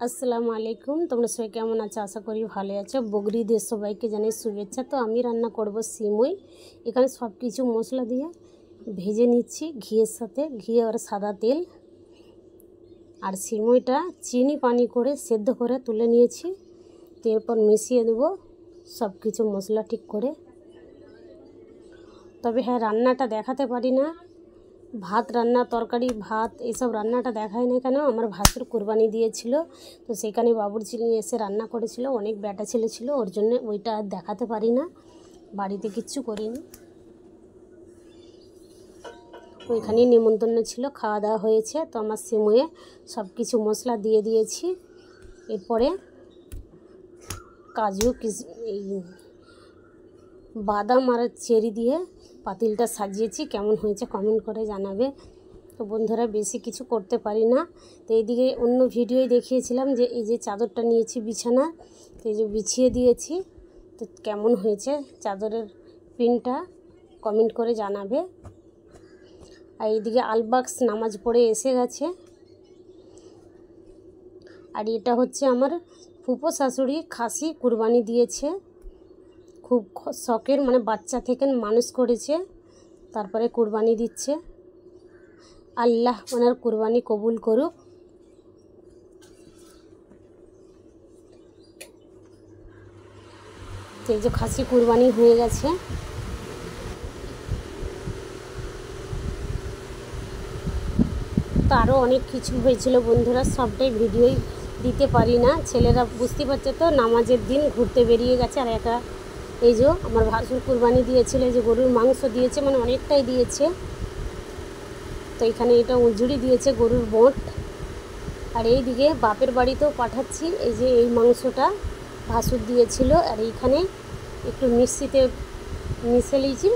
আসসালামু আলাইকুম। তোমরা সবাই কেমন আছো? আশা করি ভালো আছো। বগরিদের সবাইকে জানাই শুভেচ্ছা। তো আমি রান্না করব সিমই। এখানে সব কিছু মশলা দিয়ে ভেজে নিচ্ছি ঘিয়ের সাথে, ঘি আর সাদা তেল। আর সিমইটা চিনি পানি করে সেদ্ধ করে তুলে নিয়েছি। তো এরপর মিশিয়ে দেবো সব কিছু মশলা ঠিক করে। তবে হ্যাঁ, রান্নাটা দেখাতে পারি না, ভাত রান্না, তরকারি, ভাত এইসব রান্নাটা দেখায় না কেন, আমার ভাসুর কুরবানি দিয়েছিল, তো সেখানে বাবুর্চি নিয়ে এসে রান্না করেছিল, অনেক ব্যাটা ছেলে ছিল, ওর জন্য ওইটা আর দেখাতে পারি না, বাড়িতে কিচ্ছু করিনি। ওইখানেই নিমন্ত্রণ ছিল, খাওয়া দাওয়া হয়েছে। তো আমার সিমুয়ে সব কিছু মশলা দিয়ে দিয়েছি। এরপরে কাজু এই বাদাম আর চেরি দিয়ে পাতিলটা সাজিয়েছি। কেমন হয়েছে কমেন্ট করে জানাবে। তো বন্ধুরা, বেশি কিছু করতে পারি না। তো এইদিকে অন্য ভিডিওয় দেখিয়েছিলাম যে এই যে চাদরটা নিয়েছি বিছানা, তো এই যে বিছিয়ে দিয়েছি। তো কেমন হয়েছে চাদরের প্রিন্টটা কমেন্ট করে জানাবে। আর এইদিকে আলবাক্স নামাজ পড়ে এসে গেছে। আর এটা হচ্ছে আমার ফুপো শাশুড়ি, খাসি কুরবানি দিয়েছে, খুব শখের, মানে বাচ্চা থেকে মানুষ করেছে, তারপরে কুরবানি দিচ্ছে। আল্লাহ ওনার কুরবানি কবুল করুক। তো এই যে খাসি কুরবানি হয়ে গেছে। তো আরও অনেক কিছু হয়েছিল বন্ধুরা, সবটাই ভিডিওই দিতে পারি না। ছেলেরা বুঝতে পারছে তো, নামাজের দিন ঘুরতে বেরিয়ে গেছে। আর একা এই যে আমার ভাসুর কুরবানি দিয়েছিল, যে গরুর মাংস দিয়েছে, মানে অনেকটাই দিয়েছে। তো এখানে এটা উজুড়ি দিয়েছে গরুর বোট। আর এই দিকে বাপের বাড়িতেও পাঠাচ্ছি। এই যে এই মাংসটা ভাসুর দিয়েছিল, আর এইখানে একটু মিক্সিতে মিশে নিয়েছি,